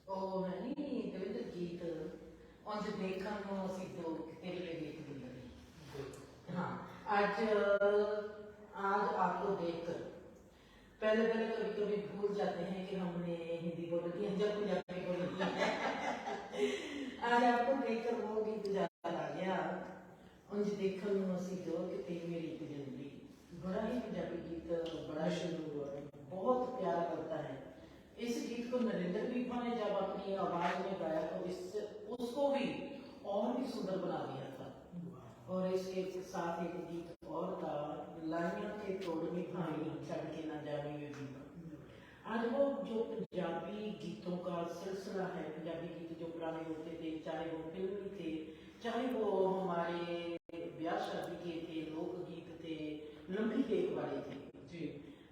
ਉਹ ਹੈ ਨਹੀਂ ਦਵਿੰਦਰ ਗੀਤ ਉਂਝ ਦੇਖਣ ਨੂੰ ਅਸੀਂ ਦੋ ਤੇਰੇ ਲਈ ਦੇਖਦੇ हैं। हाँ आज आज आपको देखकर पहले पहले कभी कभी भूल जाते हैं कि हमने हिंदी बोल रही है जब पंजाबी बोल रही है। आज आपको देखकर वो गीत याद आ गया ਉਂਝ देखन ਨੂੰ ਅਸੀਂ ਜੋ कि तेरी मेरी एक जनवरी बड़ा ही पंजाबी गीत बड़ा शुरू बहुत प्यारा लगता है। इस गीत को नरेंद्र विपा ने जब अपनी आवाज में गाया तो उसको भी और भी सुंदर बना दिया था। और इसके साथ एक गीत और था लाइयों के तोड़नी भाई छड़ के ना जाने में भी। आज वो जो पंजाबी गीतों का सिलसिला है, पंजाबी गीत जो पुराने होते थे, चाहे वो फिल्मी थे, चाहे वो हमारे ब्याह शादी के थे, लोकगीत थे, लंबी टेक वाले थे जी।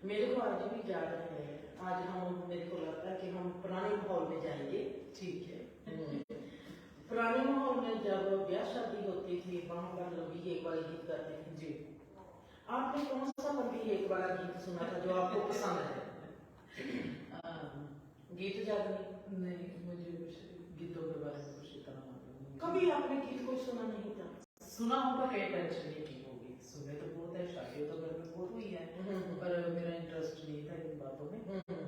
मेरे को आज भी याद है, आज हम मेरे को लगता है कि हम पुराने माहौल में जाएंगे। ठीक है। पुराने माहौल में जब ब्याह शादी होती थी वहां पर लंबी टेक वाले गीत करते थे जी। आपने कौन सा लंबी टेक वाला गीत सुना था जो आपको पसंद है? गीत याद नहीं, मुझे गीतों के बारे में कुछ इतना मालूम नहीं। कभी आपने गीत को सुना नहीं था? सुना होगा, पे टेंशन नहीं की होगी। सुने तो बहुत है, शादी तो घर में बहुत हुई है, पर मेरा इंटरेस्ट नहीं था इन बातों में,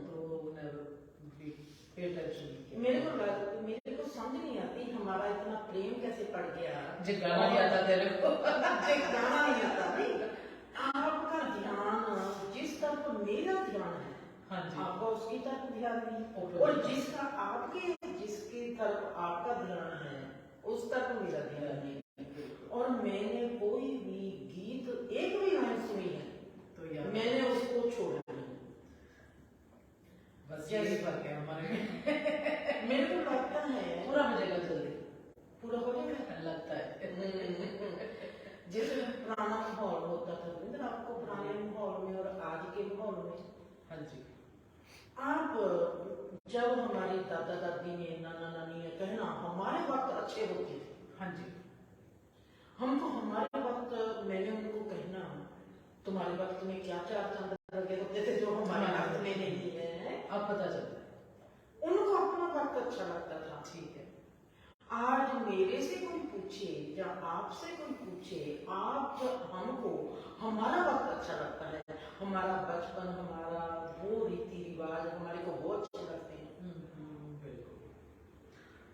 तो नेवर पे टेंशन नहीं किया। मेरे को समझ नहीं आती हमारा इतना प्रेम कैसे पड़ गया। जो गाना नहीं आता तेरे को गाना नहीं आता नहीं। आपका ध्यान जिस तरफ मेरा ध्यान है, हाँ जी, आपका उसकी तरफ ध्यान नहीं, और जिसकी तरफ आपका ध्यान है उस तरफ मेरा ध्यान नहीं। और मैंने कोई भी गीत एक भी लाइन सुनी है तो यार मैंने उसको छोड़ा नहीं। बस यही फर्क है हमारे में। मेरे को लगता है पूरा हो जाएगा जल्दी, पूरा हो जाएगा लगता है। जैसे पुराना माहौल होता था रविंद्र, आपको पुराने माहौल में और आज के माहौल में, हाँ जी, आप जब हमारे दादा दादी ने नाना नानी ने कहना हमारे वक्त अच्छे होते थे, हाँ जी, हमको हमारे वक्त मैंने उनको कहना तुम्हारे वक्त में क्या चार चांद लगे होते थे जो हमारे वक्त में नहीं है, अब पता चलता है उनको अपना वक्त अच्छा लगता था। ठीक है। आज मेरे से कोई पूछे या आपसे कोई पूछे, आप हमको हमारा वक्त अच्छा लगता है, हमारा बचपन, हमारा वो रीति रिवाज हमारे को बहुत अच्छे लगते हैं। बिल्कुल,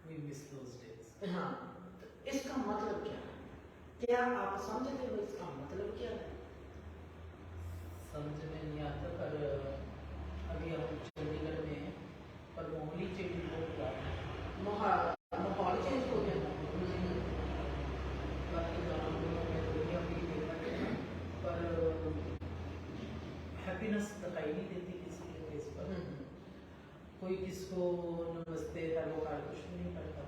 we miss those days। हाँ, तो इसका मतलब क्या है? क्या आप समझते हो इसका मतलब क्या है? समझ में नहीं आता, पर अभी हम चंडीगढ़ में हैं, पर मोहाली चेंज हो गया, माहौल चेंज हो गया। बाकी दुनिया भी देखा, पर हैप्पीनेस दिखाई नहीं देती किसी के फेस पर। कोई किसको नमस्ते हेलो हाय कुछ भी नहीं करता।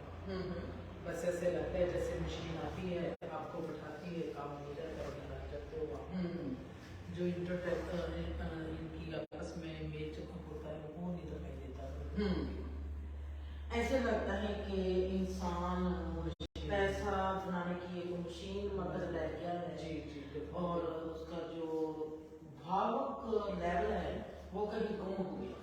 बस ऐसे लगता है जैसे मशीन आती है, आपको बैठाती है, काम हो जाता है, घर आ जाते हो आप। जो इनकी आपस में मेल होता है वो नहीं दिखाई देता। ऐसे लगता है कि इंसान पैसा बनाने की एक मशीन मगर रह गया है जी जी, और उसका जो भावुक लेवल है वो कहीं कम हो गया।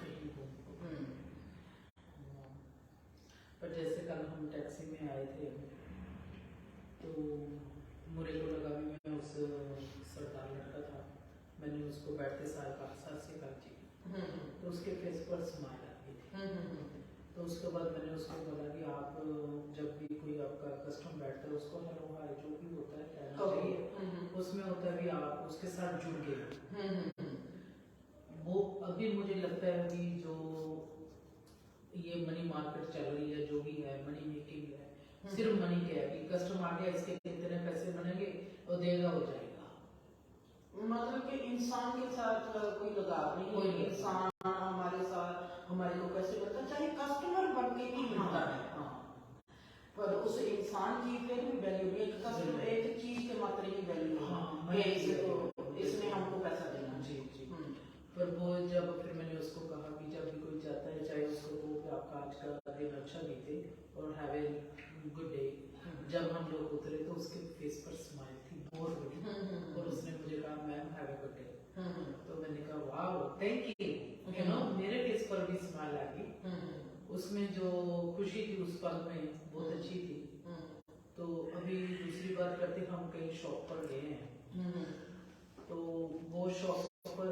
पर जैसे कल हम टैक्सी में आए थे तो मुझे को लगा भी मैं उस सरदार लड़का था, मैंने उसको बैठते साल का साल से बात की, तो उसके फेस पर स्माइल आ गई थी। तो उसके बाद मैंने उसको बोला कि आप जब भी कोई आपका कस्टमर बैठता है उसको हेलो हाय जो भी होता है कहना चाहिए, उसमें होता है भी आप उसके साथ जुड़ गए। वो अभी मुझे लगता है कि जो ये मनी मार्केट चल रही है, जो भी है मनी मेकिंग है, सिर्फ मनी क्या है कि कस्टमर आ गया इसके कितने पैसे बनेंगे वो देगा हो जाएगा, मतलब कि इंसान के साथ कोई लगाव नहीं, कोई इंसान हमारे साथ हमारे को कैसे करता, चाहे कस्टमर बन के भी मिलता है। हाँ, पर उस इंसान की फिर भी वैल्यू नहीं, एक कस्टमर एक चीज के मात्र ही वैल्यू है। हाँ, इसमें हमको पैसा देना। जी जी। पर वो जब फिर मैंने उसको कहा कि जब भी कोई जाता है चाहे उसको वो कि आपका आज का दिन अच्छा बीते और हैव ए गुड डे, जब हम लोग उतरे तो उसके फेस पर स्माइल थी बहुत बड़ी, और उसने मुझे कहा ma'am have a good day. तो मैंने कहा वाह थैंक यू, यू नो मेरे फेस पर भी स्माइल आ गई। उसमें जो खुशी थी उस पल में बहुत अच्छी थी। तो अभी दूसरी बात करते हम कहीं शॉप पर गए हैं, तो वो शॉप पर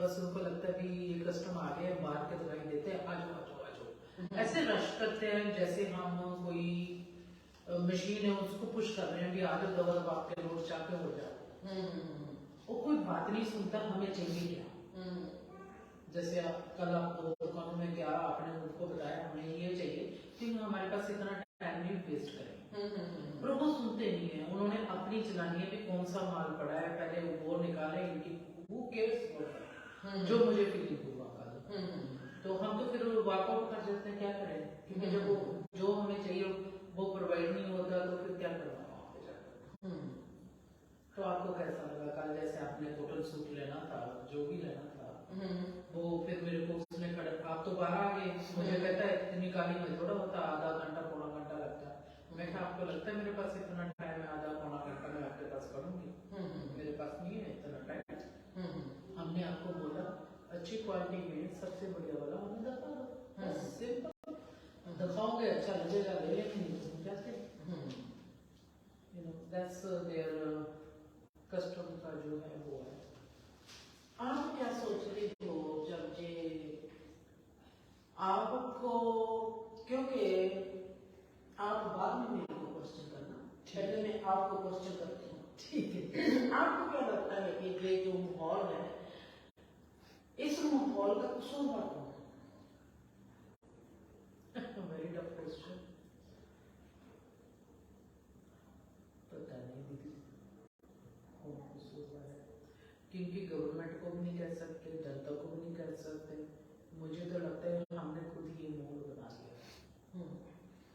बस उनको लगता है कि ये कस्टमर आ गया, मार के दवाई देते हैं, आ जाओ आ जाओ आ जाओ, ऐसे रश करते हैं जैसे हम कोई मशीन है उसको पुश कर रहे हैं भी आ जाओ, दवा दबा के रोड चाके हो जाओ। वो कोई बात नहीं सुनता, हमें चाहिए क्या। जैसे आप कल आप दुकानों में गया, आपने उनको बताया हमें ये चाहिए, क्योंकि हमारे पास इतना टाइम नहीं वेस्ट करें, पर वो सुनते नहीं है। उन्होंने अपनी चलानी है कि कौन सा माल पड़ा है, पहले वो निकाले, इनकी वो केयर्स जो मुझे फीलिंग हुआ कल। तो हम तो फिर वर्कआउट कर जाते हैं, क्या करें, क्योंकि जब वो जो हमें चाहिए वो प्रोवाइड नहीं होता तो फिर क्या करना वहाँ पे जाकर। तो आपको कैसा लगा कल, जैसे आपने टोटल सूट लेना था, जो भी लेना था, वो फिर मेरे को उसने खड़े, आप तो बाहर आ गए, मुझे कहता है इतनी गाड़ी में थोड़ा होता, आधा घंटा पौना घंटा लगता है। मैं कहा आपको लगता है मेरे पास इतना टाइम है, आधा पौना घंटा मैं आपके पास करूंगी, मेरे पास नहीं है इतना टाइम। हमने आपको बोला अच्छी क्वालिटी में सबसे बढ़िया वाला हमें दिखा दो, सिंपल, दिखाओगे अच्छा लगेगा ले लेंगे, नहीं जाते। दैट्स देयर कस्टम का जो है वो है। आप क्या सोच रहे हो जब ये आपको, क्योंकि आप बाद में मेरे को क्वेश्चन करना, पहले मैं आपको क्वेश्चन करती हूँ, ठीक है। आपको क्या लगता है कि ये जो माहौल है, इस माहौल का कसूरवार कौन है? Very tough question. पता नहीं दीदी कौन कसूरवार है, क्योंकि गवर्नमेंट को भी नहीं कह सकते, जनता को भी नहीं कह सकते। मुझे तो लगता है हमने खुद ही ये माहौल बना लिया।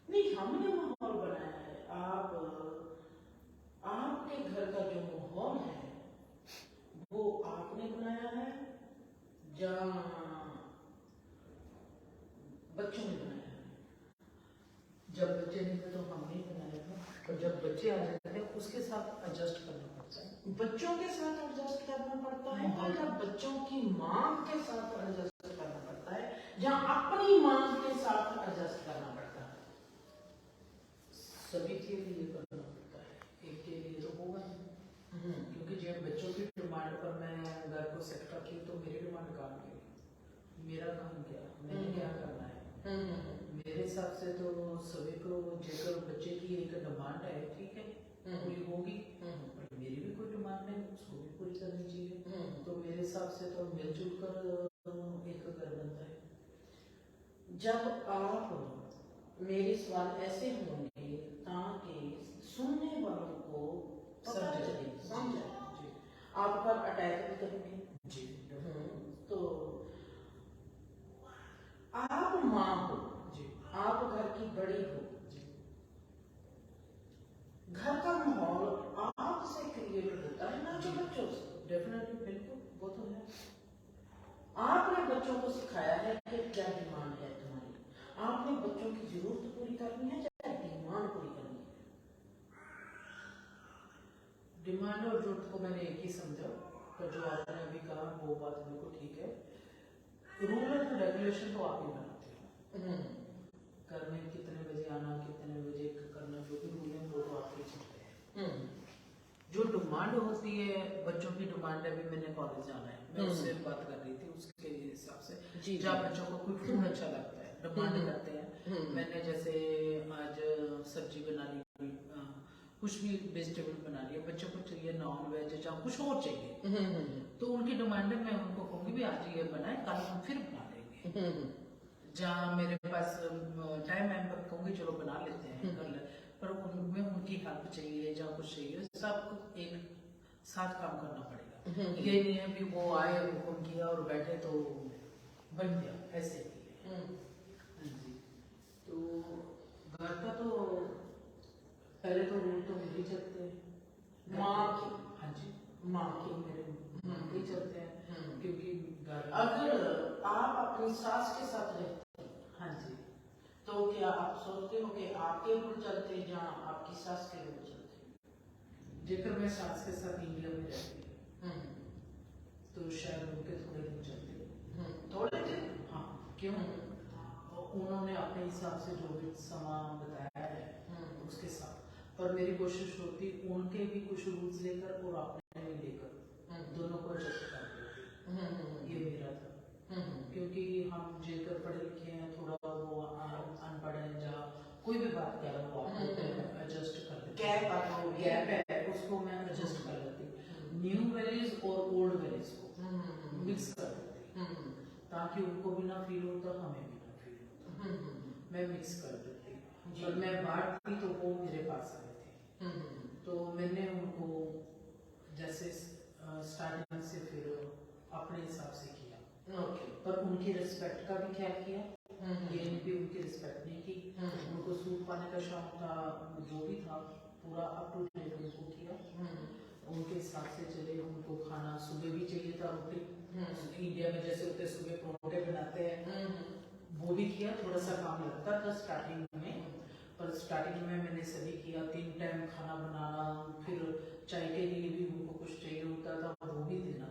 नहीं, हमने माहौल बनाया है। आपके घर का जो माहौल है वो आपने बनाया है, जहाँ बच्चों ने बनाया है। जब बच्चे नहीं थे तो हमने बनाया था, और जब बच्चे आ जाते हैं उसके साथ एडजस्ट करना पड़ता है, बच्चों के साथ एडजस्ट करना पड़ता है, और जब बच्चों की मांग के साथ एडजस्ट करना पड़ता है, जहाँ अपनी मांग के साथ एडजस्ट करना पड़ता है। सभी के लिए करना पड़ता है, एक के लिए तो होगा नहीं। क्योंकि जब बच्चों की डिमांड पर मैं घर को सेट करती हूँ तो मेरी डिमांड काम की, मेरा काम क्या, मैंने क्या करना है। मेरे हिसाब से तो सभी को, जेकर बच्चे की एक डिमांड है, ठीक है, पूरी होगी, पर मेरी भी कोई डिमांड है, उसको भी पूरी करनी चाहिए। तो मेरे हिसाब से तो मिलजुल कर एक घर बनता है। जब आप मेरे सवाल ऐसे होंगे ताकि सुनने वालों को समझ आप पर अटैक भी करेंगे जी। तो आप माँ हो जी, आप घर की बड़ी हो जी, घर का माहौल आपसे क्रिएट होता है ना, जो बच्चों से। डेफिनेटली, बिल्कुल, वो तो है। आपने बच्चों को सिखाया है कि क्या डिमांड है तुम्हारी, आपने बच्चों की जरूरत पूरी करनी है या डिमांड पूरी करनी है। डिमांड और जरूरत को मैंने एक ही समझा, पर जो आपने अभी कहा वो बात बिल्कुल ठीक है। रूल एंड रेगुलेशन तो आप ही बनाते हो, घर में कितने बजे आना, कितने बजे करना, जो भी रूल है वो तो आपके चलते हैं। जो डिमांड होती है, बच्चों की डिमांड है, अभी मैंने कॉलेज जाना है, मैं उससे बात कर रही थी, उसके हिसाब से जहाँ बच्चों को कोई फूड अच्छा लगता है, डिमांड करते हैं। मैंने जैसे आज सब्जी बना ली, कुछ भी वेजिटेबल बना लिया, बच्चों को चाहिए नॉन वेज, जहाँ कुछ और चाहिए, तो उनकी डिमांड है, मैं उनको कहूँगी भी आज ये बनाए, कल हम फिर बना लेंगे। जहाँ मेरे पास टाइम पर कहूँगी चलो बना लेते हैं, कर ले, पर उनमें उनकी हेल्प चाहिए, जहाँ कुछ चाहिए, सबको एक साथ काम करना पड़ेगा। ये नहीं है कि वो आए, हुक्म किया और बैठे तो बन गया, ऐसे नहीं है। हाँ जी। तो घर का तो पहले तो रूल तो मेरे चलते हैं, माँ की, हाँ जी, माँ की, मेरे माँ के चलते हैं। क्योंकि अगर आप अपनी सास के साथ रहते हैं, हाँ जी, तो क्या आप सोचते हो कि आपके रूल चलते हैं या आपकी सास के रूल चलते हैं। जेकर मैं सास के साथ इंडिया में रहती है तो शायद उनके थोड़े दिन चलते, थोड़े दिन, हाँ, क्यों, उन्होंने अपने हिसाब से जो भी समा बताया है उसके साथ, पर मेरी कोशिश होती उनके भी कुछ रूल्स लेकर और अपने भी लेकर दोनों को एडजस्ट कर देती, ये मेरा था। क्योंकि हम जेकर पढ़े लिखे हैं, थोड़ा वो अनपढ़ है, जहाँ कोई भी बात कर रहा हो आप एडजस्ट कर लेते, गैप है उसको मैं एडजस्ट कर लेती, न्यू वैल्यूज और ओल्ड वैल्यूज को मिक्स कर देती, ताकि उनको भी ना फील होता, हमें भी ना फील होता, मैं मिक्स कर देती। और मैं बात थी तो वो मेरे पास आए थे, तो मैंने उनको जैसे स्टार्टिंग से फिर अपने हिसाब से किया, पर उनकी रिस्पेक्ट का भी ख्याल किया, ये नहीं कि उनकी रिस्पेक्ट नहीं की, उनको सूट पाने का शौक था, जो भी था पूरा अप टू डेट उनको किया, उनके हिसाब से चले। उनको खाना सुबह भी चाहिए था, रोटी इंडिया में जैसे होते सुबह परोठे बनाते हैं, वो भी किया, थोड़ा सा काम लगता था स्टार्टिंग में, पर स्टार्टिंग में मैंने सभी किया, 3 टाइम खाना बनाना, फिर चाय के लिए भी उनको कुछ चाहिए होता था, वो भी देना,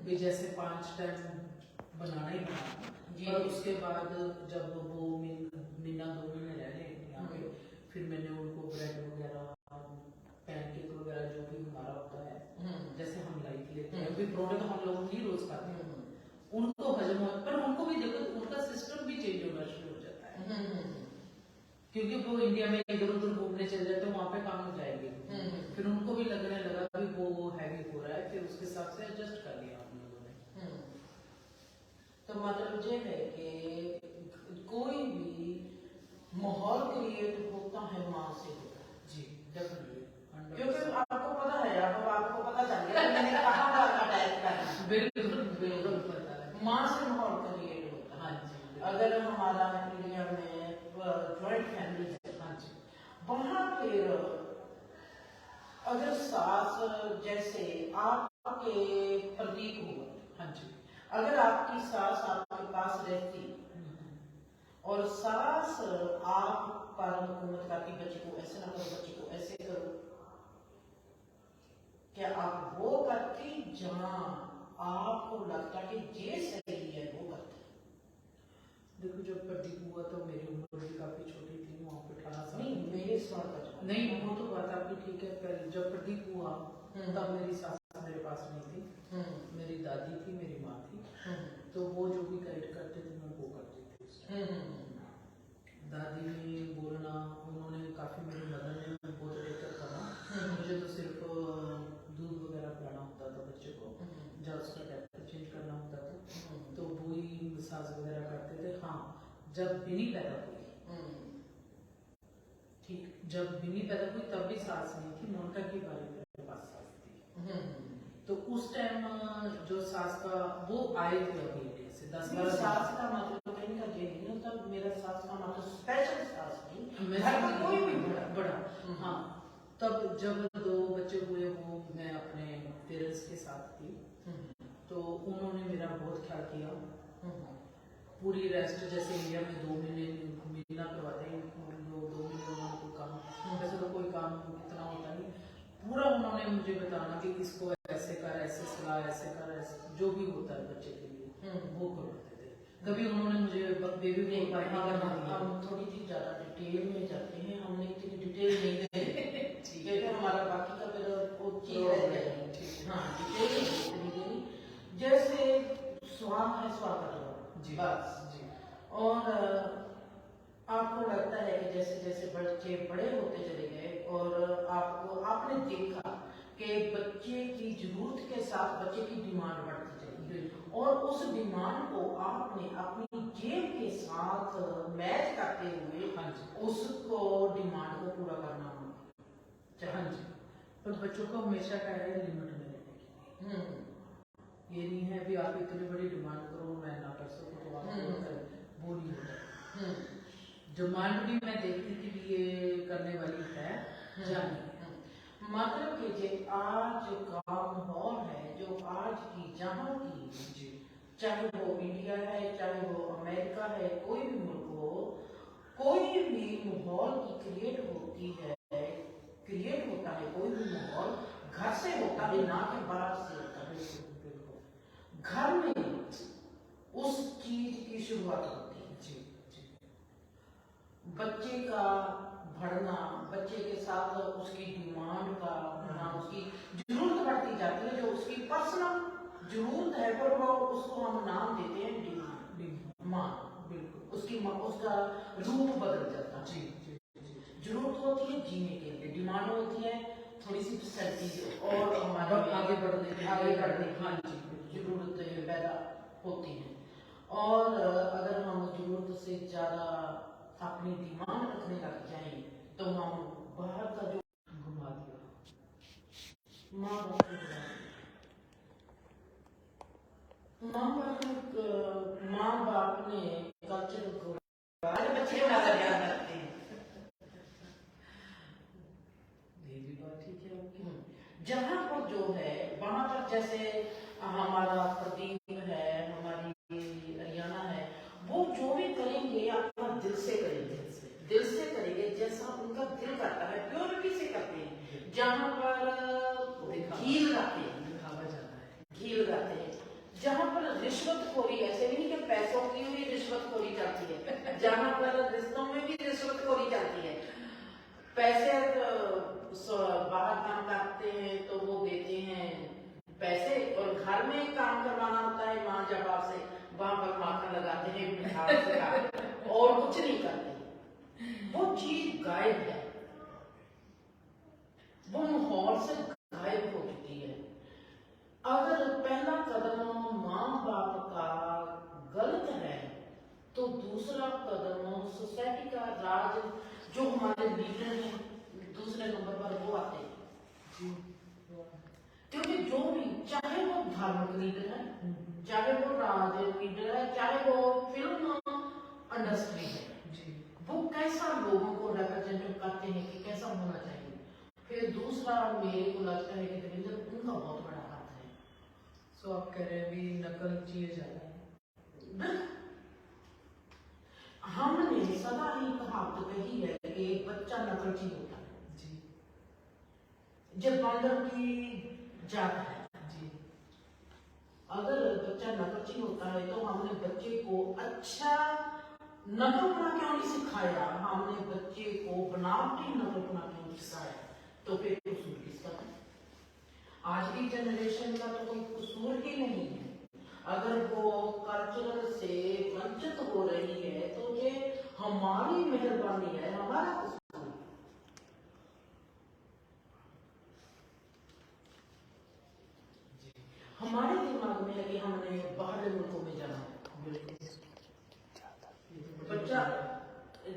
भी जैसे 5 टाइम बनाना ही बनाना। और उसके बाद जब वो महीना 2 महीने रह रहे यहाँ पे, फिर मैंने उनको ब्रेड वगैरह, पैनकेक वगैरह जो भी हमारा होता है, जैसे हम लाइट लेते हैं, अभी परोठे तो हम लोग नहीं रोज खाते हैं, उनको हजम हो, पर उनको भी देखो उनका सिस्टम भी चेंज होना शुरू हो जाता है, क्योंकि वो इंडिया में इधर उधर घूमने चले जाते हैं, वहाँ पे काम हो जाएगी, फिर उनको भी लगने लगा कि वो हैवी हो रहा है, फिर उसके हिसाब से एडजस्ट कर लिया हम लोगों ने। तो मतलब ये है कि कोई भी माहौल क्रिएट होता है माँ से होता है। जी डेफिनेटली, क्योंकि आपको पता है, अब आपको पता चल गया मैंने कहाँ पर अटैच करना है। बिल्कुल पता है, माँ से माहौल क्रिएट होता है। हाँ जी, अगर हमारा इंडिया में जॉइंट फैमिली है, हाँ जी, वहाँ फिर अगर सास जैसे आपके प्रतीक हुआ, हाँ जी, अगर आपकी सास आपके पास रहती और सास आप पर हुकूमत करती, बच्चे को ऐसे ना करो, बच्चे को ऐसे करो, क्या आप वो करती जहां आपको लगता कि ये सही है वो करती? देखो जब प्रदीप हुआ तो मेरी उम्र भी काफी छोटी थी, वहाँ पे 18 साल। नहीं, मेरे सवाल का जवाब नहीं, वो तो बात आपकी ठीक है, पर जब प्रदीप हुआ तब मेरी सास मेरे पास नहीं थी, मेरी दादी थी, मेरी माँ थी, तो वो जो भी गाइड करते थे मैं वो करती थी उस टाइम। दादी ने बोलना, उन्होंने काफी, मेरी मदर ने बहुत बेहतर करा, मुझे तो सिर्फ दूध वगैरह पिलाना होता था बच्चे को, जब उसका डायपर चेंज करना होता था, तो वो ही मसाज वगैरह करते थे। हाँ, जब बिनी पैदा हुई, ठीक, जब बिनी पैदा हुई तब भी सास नहीं थी, मोनिका की बारी मेरे पास सास थी, तो उस टाइम जो सास का वो आए थे अभी इंडिया से 10-12 सास का मतलब कहीं का ये नहीं होता, मेरा सास का मतलब स्पेशल सास नहीं, मैं घर का कोई भी बड़ा, हाँ, तब जब 2 बच्चे हुए वो मैं अपने पेरेंट्स के साथ थी, तो उन्होंने मेरा बहुत ख्याल किया, पूरी रेस्ट जैसे इंडिया में 2 महीना करवाते हैं, 2 महीने उन्होंने कोई काम, वैसे तो कोई काम इतना होता नहीं, पूरा उन्होंने मुझे बताना कि इसको ऐसे कर, ऐसे सलाह, ऐसे कर, ऐसे जो भी होता है बच्चे के लिए वो करवाते थे। कभी उन्होंने मुझे बेबी को हम थोड़ी सी ज्यादा डिटेल में जाते हैं, हमने इतनी डिटेल नहीं देनी क्योंकि हमारा बाकी का फिर वो चीज रह जाएगी। हाँ, डिटेल इतनी देनी, जैसे सवाल है, सवाल का जवाब जी, बस जी, और आपको लगता है कि जैसे जैसे बच्चे बड़े होते चले गए और आपको आपने देखा कि बच्चे की जरूरत के साथ बच्चे की डिमांड बढ़ती चली और उस डिमांड को आपने अपनी जेब के साथ मैच करते हुए हाँ जी, उसको डिमांड को पूरा करना होगा। हाँ जी, पर बच्चों को हमेशा कह रहे हैं लिमिट में रहने के लिए, ये नहीं है भी आप इतनी बड़ी डिमांड करो मैं ना कर सकूं तो आप वो नहीं होता। डिमांड भी मैं देखती थी कि ये करने वाली है या नहीं, मतलब कि जो आज का माहौल है, जो आज की जहाँ की जी, चाहे वो इंडिया है, चाहे वो अमेरिका है, कोई भी मुल्क हो, कोई भी माहौल की क्रिएट होती है, क्रिएट होता है कोई भी माहौल घर से होता है, ना कि बाहर से होता है। घर में उस चीज की शुरुआत होती है। जी, जी, बच्चे का बढ़ना, बच्चे के साथ उसकी डिमांड का बढ़ना, उसकी जरूरत बढ़ती जाती है, जो उसकी पर्सनल जरूरत है, पर वो उसको हम नाम देते हैं डिमांड, माँ। बिल्कुल उसकी माँ, उसका रूप बदल जाता है। जी। जरूरत होती है जीने के लिए, डिमांड होती है थोड़ी सी फैसिलिटी और हमारे आगे बढ़ने की हाँ जी जरूरतें पैदा होती हैं। और अगर हम जरूरत से ज्यादा अपनी डिमांड रखने लग जाएं तो हम बाहर का जो घुमा दिया माँ बाप को बुला दिया। माँ बाप ने कल्चर को बच्चे नजर याद रखते हैं। ये भी बात ठीक है आपकी। जहाँ पर जो है वहां पर जैसे हमारा प्रदीप है, हमारी हरियाणा है, वो जो भी करेंगे अपना दिल से करेंगे, दिल से करेंगे जैसा उनका दिल करता है, प्योरिटी से करते हैं। जहाँ पर घी लगाते हैं, दिखावा जाता है, घी लगाते हैं। जहाँ पर रिश्वतखोरी, ऐसे भी नहीं कि पैसों की हुई रिश्वतखोरी चलती है, जहाँ पर रिश्तों में भी रिश्वतखोरी चलती है। पैसे बाहर काम करते हैं तो वो देते हैं पैसे, और घर में काम करवाना होता है माँ जब बाप से, वहां पर माखन लगाते हैं, मिठास से और कुछ नहीं करते। वो चीज गायब है, वो माहौल से गायब हो चुकी है। अगर पहला कदम माँ बाप का गलत है तो दूसरा कदम सोसाइटी का, राज, जो हमारे लीडर हैं दूसरे नंबर पर वो आते हैं। क्योंकि जो भी, चाहे वो धार्मिक लीडर है, चाहे वो राज लीडर है, चाहे वो फिल्म इंडस्ट्री है, वो कैसा लोगों को रिप्रेजेंट करते हैं कि कैसा होना चाहिए। फिर दूसरा मेरे को लगता है कि दविंदर उनका बहुत बड़ा हाथ है। सो आप कह रहे हैं भी नकल चाहिए ज्यादा है। हमने सदा ही कहावत कही है कि एक बच्चा नकलची होता है जी। जब बंदर की जात है जी। अगर बच्चा नकलची होता है तो हमने बच्चे को अच्छा नकलपना क्यों नहीं सिखाया, हमने बच्चे को बनावटी नकलपना क्यों नहीं सिखाया, तो फिर कसूर किसका है? आज की जनरेशन का तो कोई कसूर ही नहीं है। अगर वो कल्चर से वंचित हो रही है तो ये हमारी मेहरबानी है, हमारा कसूर है। हमारे दिमाग में है कि हमने बाहर मुल्कों में जाना है। बच्चा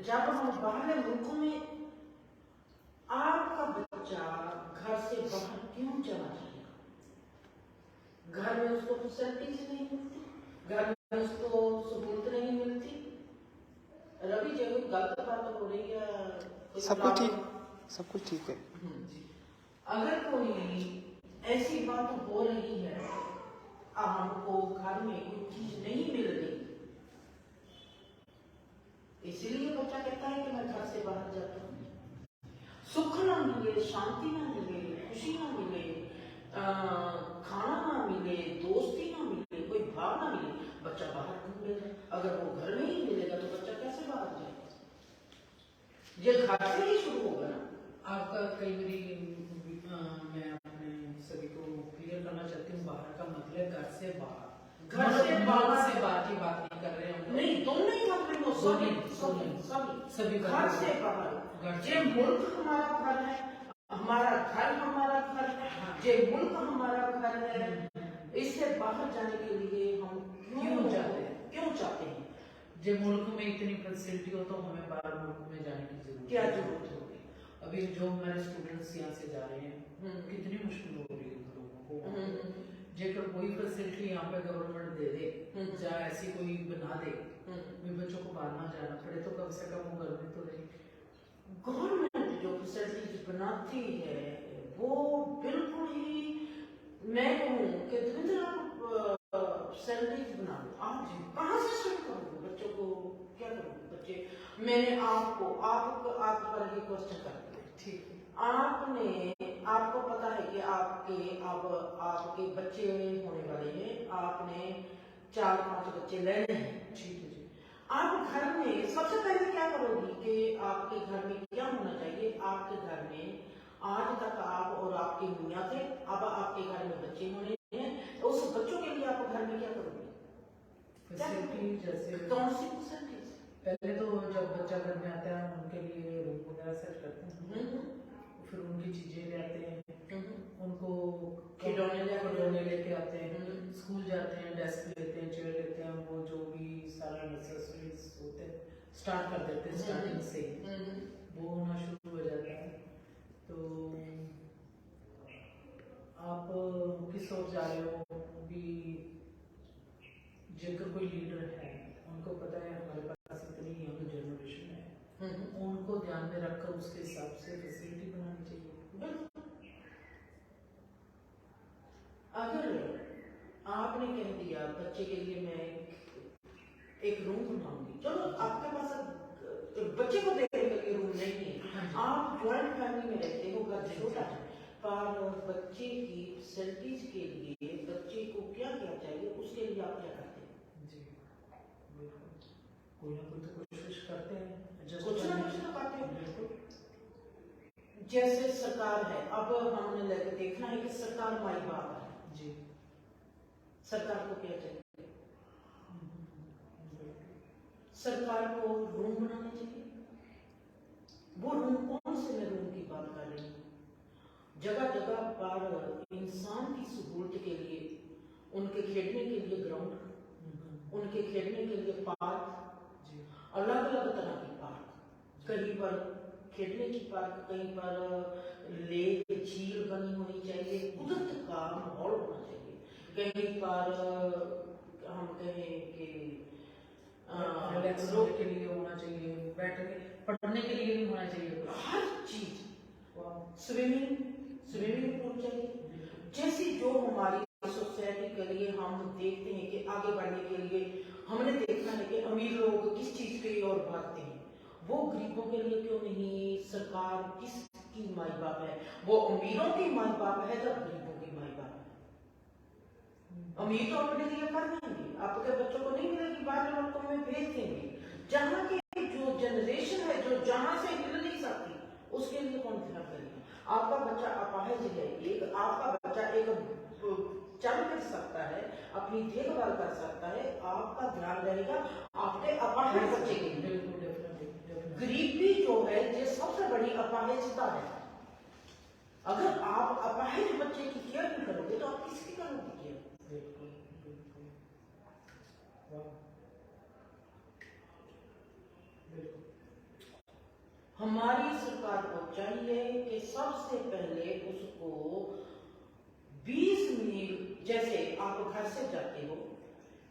जब हम बाहर मुल्कों में, आपका बच्चा घर से बाहर क्यों जाना चाहेगा? घर में उसको फैसिलिटीज नहीं मिलती, घर में उसको सहूलत नहीं मिलती। रवि जी कोई गलत बात हो रही है? सब कुछ ठीक है। अगर कोई ऐसी बात हो रही है, हमको घर में कोई चीज नहीं मिल रही, इसीलिए बच्चा कहता है कि मैं घर से बाहर जाता हूँ। सुख ना मिले, शांति ना मिले, खुशी ना मिले, खाना ना मिले, दोस्ती ना मिले, कोई भाव ना मिले, बच्चा बाहर ढूंढेगा। अगर वो घर में ही मिलेगा तो बच्चा कैसे बाहर जाएगा? ये घर से ही शुरू होगा ना। आपका कई बार मैं अपने सभी को क्लियर करना चाहती हूँ, बाहर का मतलब घर से बाहर, घर से बाहर से बाहर की बात नहीं कर रहे हम। नहीं, दोनों ही मतलब सभी घर से बाहर। जे मुल्क हमारा घर है, हमारा घर हमारा घर है, जे मुल्क हमारा घर है, इससे बाहर जाने के लिए हम क्यों चाहते हैं? जब मुल्क में इतनी फैसिलिटी हो तो हमें बाहर मुल्क में जाने की क्या जरूरत होगी? अभी जो हमारे स्टूडेंट्स यहाँ से जा रहे हैं, कितनी मुश्किल हो रही है उन लोगों को। जेकर कोई फैसिलिटी यहाँ पे गवर्नमेंट दे दे, या ऐसी कोई बना दे भी बच्चों को बाहर ना जाना पड़े, तो कम से कम वो घर में तो रहे। गवर्नमेंट जो फैसिलिटीज बनाती है वो बिल्कुल ही, मैं कहूँ कि दविंदर आप फैसिलिटीज बना लो, आप कहाँ से शुरू करोगे? बच्चों को क्या करोगे? बच्चे, मैंने आपको आप पर ही क्वेश्चन कर दिया, ठीक है। आपको पता है कि आपके बच्चे होने वाले हैं, आपने 4-5 बच्चे लेने हैं, ठीक है जी। आप घर में सबसे पहले क्या करोगी? कि आपके घर में क्या होना चाहिए। आपके घर में आज तक आप और आपके मियाँ थे, अब आपके घर में बच्चे होने हैं, उस बच्चों के लिए आप घर में क्या करोगे? फैसिलिटी जैसे कौन सी फैसिलिटीज? पहले तो जब बच्चा घर में आता है उनके लिए रूम वगैरह सेट करते हैं, फिर उनकी चीजें ले आते हैं, उनको खिलौने लेके आते हैं, स्कूल जाते हैं, डेस्क लेते हैं, चेयर लेते हैं, वो जो भी सारा नेसेसरीज होते हैं स्टार्ट कर देते हैं स्टार्टिंग से ही, वो होना शुरू हो जाता है। तो आप किस ओर जा रहे हो भी, जेकर कोई लीडर है उनको पता है हमारे पास इतनी यंग जनरेशन है, उनको ध्यान में रखकर उसके हिसाब से फैसिलिटी बनानी चाहिए। अगर आपने कह दिया बच्चे के लिए मैं एक रूम बनाऊंगी, चलो आपके पास बच्चे को देखने के लिए रूम नहीं है, आप ज्वाइंट फैमिली में रहते हो, घर छोटा है, पर बच्चे की फैसिलिटीज के लिए बच्चे को क्या क्या चाहिए उसके लिए आप क्या करते हैं? जी कोई ना कोई तो कोशिश करते हैं, कुछ ना कुछ तो करते हैं। जैसे सरकार है, अब हमने लेकर देखना है कि सरकार माई बाप है जी, सरकार को क्या चाहिए? सरकार को रूम बनाने चाहिए। वो रूम कौन से, मैं रूम की बात कर रही हूँ, जगह जगह पर इंसान की सहूलत के लिए, उनके खेलने के लिए ग्राउंड, उनके खेलने के लिए पार्क, अलग अलग तरह की पार्क, कहीं पर खेलने की पार्क, कहीं पर लेक झील बनी होनी चाहिए, कुदरत का माहौल होना चाहिए, कहीं पर हम कहें कि रिलैक्स होने के लिए होना चाहिए, बैठने पढ़ने के लिए भी होना चाहिए, हर चीज, स्विमिंग पूल चाहिए। जैसी जो हमारी सोसाइटी के लिए हम देखते हैं कि आगे बढ़ने के लिए हमने देखना है कि अमीर लोग किस चीज के ओर भागते हैं, वो गरीबों के लिए क्यों नहीं? सरकार किसकी माई बाप है? वो अमीरों की माई बाप है या गरीबों की माई बाप है? अमीर तो अपने लिए कर देंगे, आपके बच्चों को नहीं मिलेगी, बाहर मुल्कों में भेज देंगे। जहाँ की जो जनरेशन है जो जहाँ से हिल नहीं सकती, उसके लिए कौन ध्यान करेगा? आपका बच्चा अपाहिज है, एक आपका बच्चा एक चल फिर सकता है, अपनी देखभाल कर सकता है, आपका ध्यान रहेगा आपके अपाहिज बच्चे के लिए। गरीबी जो है ये सबसे बड़ी अपाहिजता है। अगर आप अपाहिज बच्चे की केयर नहीं करोगे तो आप किसकी करोगे केयर? हमारी सरकार को चाहिए कि सबसे पहले उसको 20 मील, जैसे आप घर से जाते हो,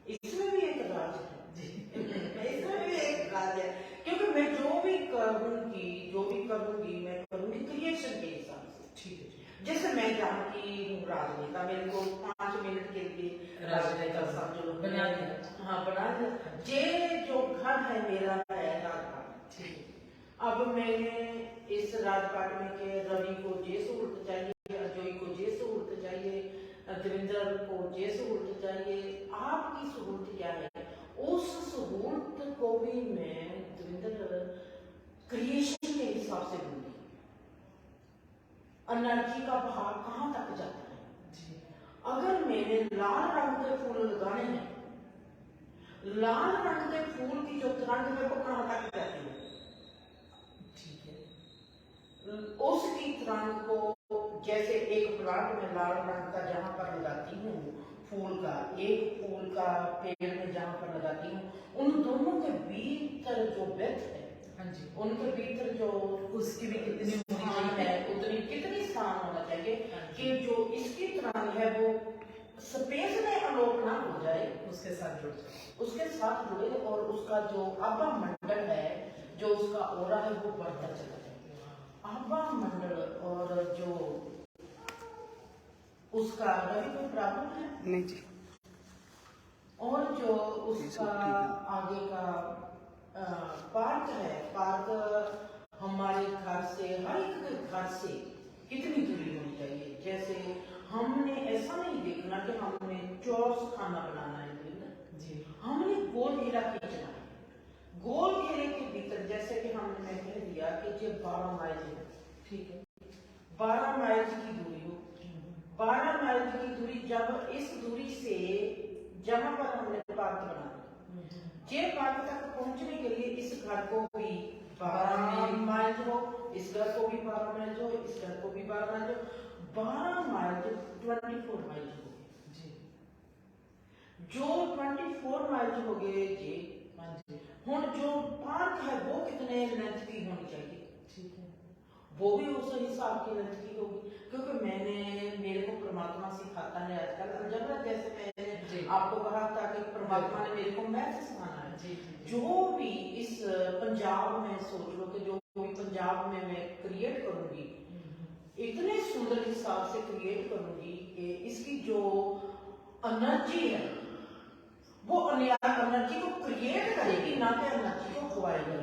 इसमें भी एक राज है इसमें भी एक राज है, क्योंकि मैं जो भी करूंगी मैं करूंगी क्रिएशन के हिसाब से। ठीक है, जैसे मैं जानती हूँ राजनेता, मेरे को 5 मिनट के लिए राजनेता समझ लो बना दिया, हाँ बना दिया। ये जो घर है मेरा है राजपाट, ठीक है। अब मैंने इस राजपाट में के रवि को जे सहूलत चाहिए, अजोई को जे सहूलत चाहिए, देवेंद्र को जे सहूलत चाहिए, आपकी सहूलत क्या है? उस सहूलत को भी मैं देवेंद्र क्रिएशन के हिसाब से दूंगी। एनर्जी का भाव कहाँ तक जाता है? अगर मैंने लाल रंग के फूल लगाने हैं, लाल रंग के फूल की जो तरंग है वो कहाँ तक जाती है? ठीक है, उसकी तरंग को, जैसे एक प्लांट में लाल रंग का जहां पर लगाती हूँ फूल का, एक फूल का पेड़ में जहां पर लगाती हूँ, उन दोनों के भीतर जो व्यर्थ है, हाँ जी, उनके भीतर जो उसकी भी कितनी स्थान है, उतनी कितनी स्थान होना चाहिए कि जो इसकी तरंग है वो स्पेस में अलोप ना हो जाए, उसके साथ जुड़ जाए, उसके साथ जुड़े, और उसका जो आभा मंडल है, जो उसका ओरा है वो बढ़ता चला जाए। आभा मंडल और जो उसका रवि कोई प्रॉब्लम है नहीं जी, और जो उसका आगे का पार्क है, पार्क हमारे घर से, हर एक के घर से कितनी दूरी होनी चाहिए? जैसे हमने ऐसा नहीं देखना कि हमने चौरस खाना बनाना है जी, हमने गोल घेरा खींचना है। गोल घेरे के भीतर जैसे कि सामने मैं कह दिया कि ये 12 माइल है, ठीक है। 12 माइल की दूरी हो, 12 माइल की दूरी, जब इस दूरी से जहां पर हमने पार्क बना दिया, ये पार्क तक पहुंचने के लिए इस घर को भी 12 माइल हो, इस घर को भी 12 माइल हो, इस घर को भी 12 माइल हो, 12 माइल 24 माइल हो गए जी। जो 24 माइल हो गए जी। हाँ जी। हुन जो पार्क है वो कितने लेंथ की होनी चाहिए, ठीक है। वो भी उस हिसाब की लेंथ की होगी, क्योंकि मेरे को परमात्मा सिखाता है आजकल अलजबरा, जैसे मैंने आपको कहा था कि परमात्मा ने मेरे को मैथ सिखाना है। जी। जो भी इस पंजाब में सोच लो कि जो भी पंजाब में मैं क्रिएट करूंगी, इतने सुंदर हिसाब से क्रिएट करूंगी कि इसकी जो एनर्जी है वो एनर्जी को क्रिएट करेगी, ना कि एनर्जी को खुआएगी।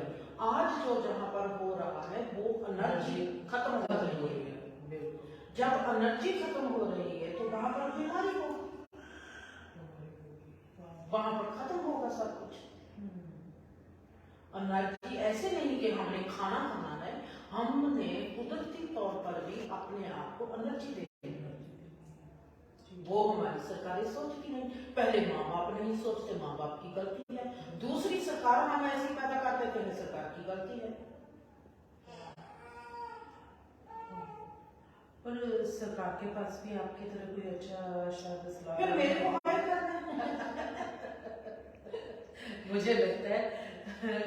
आज जो जहां पर हो रहा है वो एनर्जी खत्म हो रही है। जब एनर्जी खत्म हो रही है तो वहां पर बीमारी हो, वहां पर खत्म होगा सब कुछ। एनर्जी ऐसे नहीं कि हमने खाना खाना है, हमने कुदरती तौर पर भी अपने आप को एनर्जी देनी है। वो हमारी सरकारी सोच की नहीं, पहले माँ बाप नहीं सोचते, माँ बाप की गलती है। दूसरी सरकार हम ऐसी पैदा कर देते हैं, सरकार की गलती है। पर सरकार के पास भी आपकी तरह कोई अच्छा शायद सलाह फिर मेरे को फाइल करना है। मुझे लगता है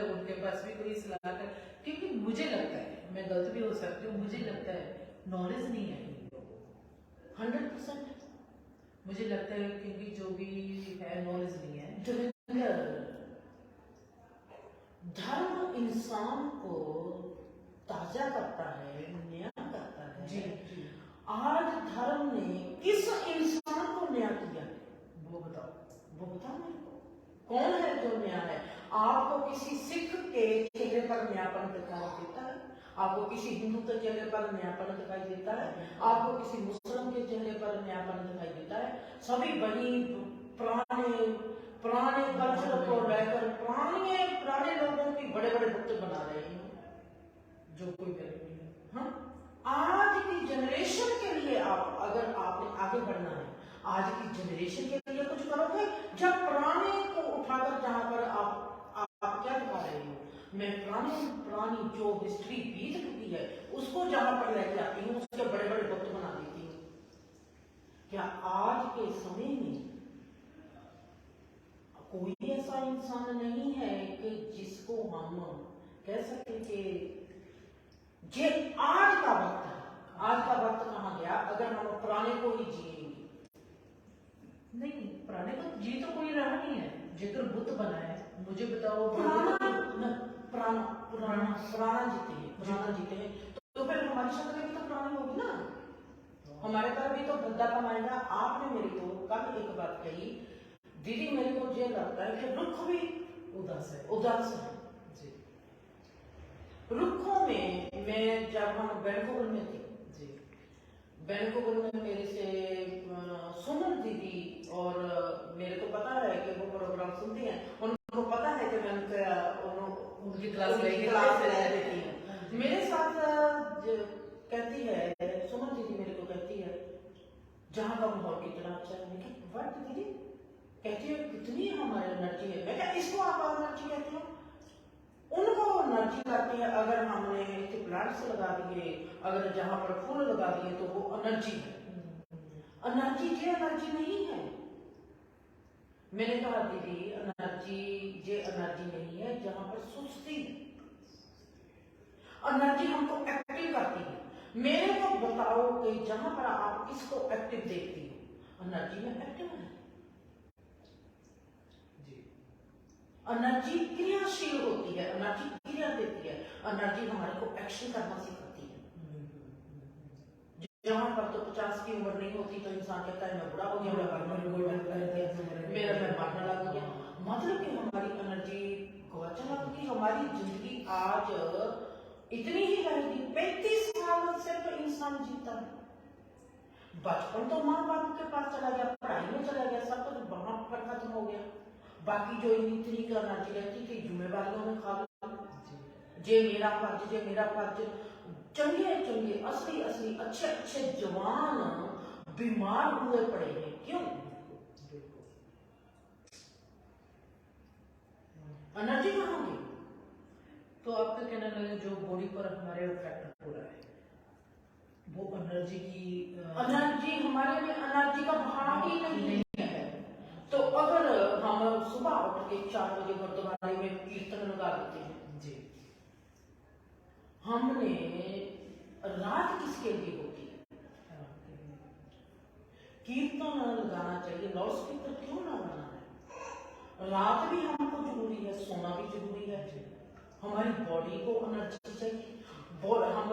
उनके पास भी कोई सलाह कर, क्योंकि मुझे लगता है, मैं गलत भी हो सकती हूँ, मुझे लगता है नॉलेज नहीं है 100%। मुझे लगता है क्योंकि जो भी है नॉलेज नहीं है। धर्म इंसान को ताजा करता है, नया करता है। जी। आज धर्म ने किस इंसान को नया किया, वो बताओ, वो बताओ मेरे को, कौन है जो नया है? आपको किसी सिख के चेहरे पर नयापन दिखाई देता है? आपको किसी हिंदू के चेहरे पर नयापन दिखाई देता है? आपको किसी मुस्लिम के चेहरे पर नयापन दिखाई देता है? सभी वही पुराने कल्चर को लेकर पुराने लोगों की बड़े बड़े बुत बना रहे हैं, जो कोई करे। हाँ? आज की जनरेशन के लिए आप, अगर आपने आगे बढ़ना है, आज की जनरेशन के लिए कुछ करोगे, जब पुराने को उठाकर जहां पर आप क्या दिखा रहे हो, मैं पुरानी जो हिस्ट्री बीत चुकी है उसको जहां पर लेके आती हूँ, उसके बड़े बड़े बुत बना देती हूँ। क्या आज के समय में कोई ऐसा इंसान नहीं है कि जिसको हम कह सके कि ये आज का वक्त है? आज का वक्त कहाँ गया अगर हम पुराने को ही जिएंगे? नहीं, पुराने को जी तो कोई रहा नहीं है, जिधर बुत बना है। मुझे बताओ, पुराना जीते हैं तो फिर हमारी शक्ल भी तो पुरानी होगी ना, हमारे तरफ भी तो भद्दा कमाएगा। आपने मेरे को कल एक बात कही, दीदी मेरे को ये लगता है कि रुख भी उदास है। जी। रुखों में, मैं जब हम बैंकोगल में थे जी। बैंकोगल में मेरे से सुमन दीदी, और मेरे को पता है कि वो प्रोग्राम सुनती हैं, उनको पता है कि मैं उनकी क्लास ले देती हूँ। मेरे साथ कहती है सुमन दीदी, मेरे को कहती है जहाँ का माहौल कितना अच्छा है। मैं कहा व्हाट दीदी? कहती है कितनी हमारी एनर्जी है। मैं क्या इसको आप एनर्जी कहते हो? उनको एनर्जी करती है। अगर हमने प्लांट्स लगा दिए, अगर जहां पर फूल लगा दिए तो वो एनर्जी है। एनर्जी ये एनर्जी नहीं है। मैंने कहा दीदी एनर्जी ये एनर्जी नहीं है जहां पर सुस्ती है। एनर्जी हमको एक्टिव करती है। मेरे को बताओ कि जहां पर आप किसको एक्टिव देखती हो, एनर्जी में एक्टिव है। एनर्जी क्रियाशील होती है, एनर्जी क्रिया देती है, एनर्जी हमारे को एक्शन करना सिखाती है। जहां पर तो 50 की उम्र नहीं होती तो इंसान कहता है मैं बुरा हो गया, मेरा मैं मरने लग गया। मतलब कि हमारी एनर्जी गवाचा लगती। हमारी जिंदगी आज इतनी ही रहेगी। 35 साल सिर्फ इंसान जीता है। बचपन तो माँ बाप के पास चला गया, पढ़ाई में चला गया, सब कुछ वहां पर खत्म हो गया। बाकी जो इतनी एनर्जी रहती थी जिम्मेवारियों में खा लो, जे मेरा फर्ज चंगे चंगे असली असली अच्छे अच्छे जवान बीमार हुए पड़े हैं। क्यों? एनर्जी कहाँ गई? तो आपका कहना लगे जो बॉडी पर हमारे इफेक्ट हो रहा है वो एनर्जी की एनर्जी हमारे में एनर्जी का भाव ही नहीं है। तो अगर हम सुबह उठ के 4 बजे गुरुद्वारे में कीर्तन लगा देते हैं जी, हमने रात किसके लिए होती है? कीर्तन लगाना चाहिए, लाउड स्पीकर क्यों लगाना है? रात भी हमको जरूरी है, सोना भी जरूरी है। हमारी बॉडी को एनर्जी चाहिए। हम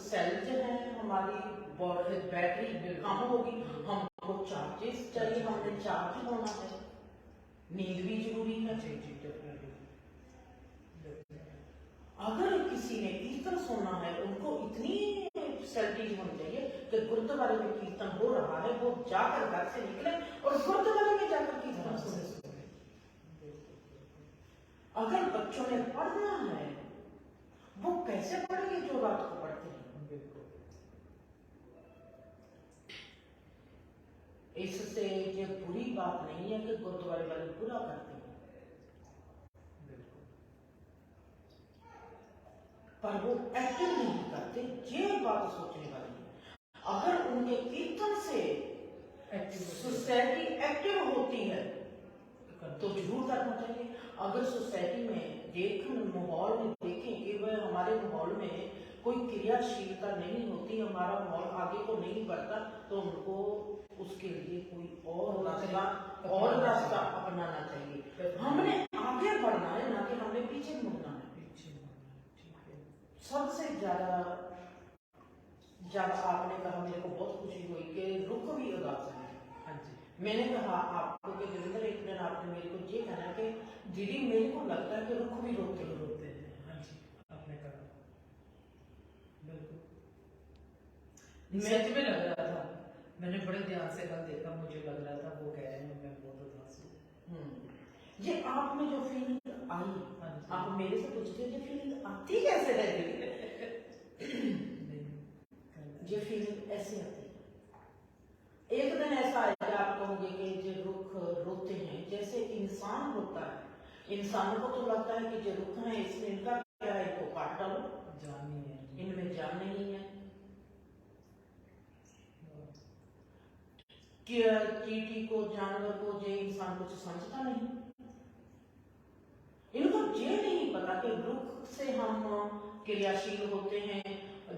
सेल जो है हमारी बॉडी बैटरी कम होगी, हमको चार्जेस चाहिए, हमने चार्ज होना है। नींद भी जरूरी है। अगर किसी ने कीर्तन सुनना है उनको इतनी फैसिलिटीज होनी चाहिए कि गुरुद्वारे में कीर्तन हो रहा है वो जाकर घर से निकले और गुरुद्वारे में जाकर कीर्तन सुने। अगर बच्चों ने पढ़ना है वो कैसे पढ़ेंगे जो रात को पढ़ते हैं? इससे ये बुरी बात नहीं है कि गुरुद्वारे वाले बुरा करते हैं, पर वो एक्टिव नहीं करते। ये बात सोचने वाली है। अगर उनके कीर्तन से सोसाइटी एक्टिव होती है तो जरूर करना चाहिए। अगर सोसाइटी में माहौल में देखें कि वह हमारे माहौल में कोई क्रियाशीलता नहीं होती, हमारा माहौल आगे को नहीं बढ़ता, तो उनको उसके लिए कोई और रास्ता अपनाना चाहिए। हमने आगे बढ़ना है, ना कि हमने पीछे मुड़ना है। सबसे ज्यादा आपने कहा, मेरे को बहुत खुशी हुई कि रुख भी उदास है। मैंने कहा आपको कि देवेंद्र एक दिन आपने मेरे को ये कहना कि दीदी मेरे को लगता है कि रुख भी रोते हैं। हाँ जी, आपने कहा बिल्कुल सच में लग रहा था। मैंने बड़े ध्यान से कल देखा, मुझे लग रहा था वो कह रहे हैं मैं बहुत उदास हूँ। ये आप में जो फीलिंग आई, आप मेरे से पूछते ये फीलिंग आती कैसे है? ये फीलिंग ऐसे आती है। एक दिन ऐसा आएगा आप कहोगे कि जो रुख रोते हैं जैसे इंसान रोता है। इंसानों को तो लगता है कि जो रुख है इसमें इनका क्या है, इनको काट डालो, जान नहीं है, इनमें जान नहीं है। चींटी को, जानवर को, जो इंसान कुछ समझता नहीं। इनको ये नहीं पता कि रुख से हम क्रियाशील होते हैं।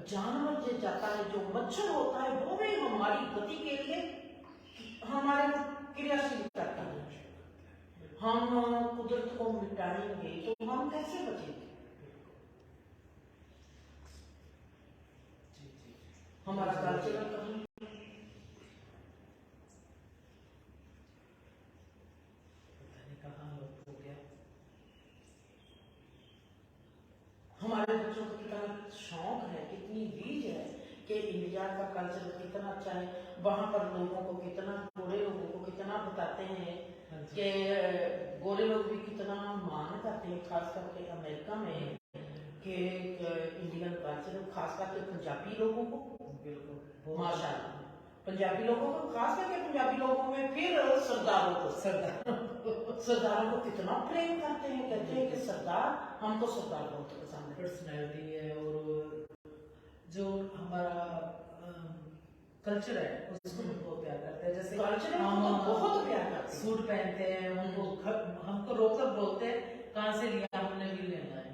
जानवर जो जाता है, जो मच्छर होता है, वो भी हमारी गति के लिए हमारे क्रियाशील करता है। हम कुदरत को मिटाएंगे तो हम कैसे बचेंगे? हमारा कल्चर कहीं हमारे बच्चों को कितना शौक है, कितनी रीझ है कि इंडिया का कल्चर कितना अच्छा है। वहां पर लोगों को कितना, गोरे लोगों को कितना बताते हैं कि गोरे लोग भी कितना मान करते हैं, खास करके अमेरिका में, कि इंडियन कल्चर, खास करके पंजाबी लोगों को, माशाल्लाह पंजाबी लोगों को, खास करके पंजाबी लोगों में, फिर सरदारों को कितना प्रेम करते हैं। कहते हैं कि सरदार, हमको सरदार बहुत पसंद है। पर्सनैलिटी है और जो हमारा कल्चर है उसको बहुत प्यार करते हैं। जैसे कल्चर हम बहुत प्यार करते हैं। सूट पहनते हैं, हमको रोककर बोलते हैं कहाँ से लिया, हमने भी लेना है।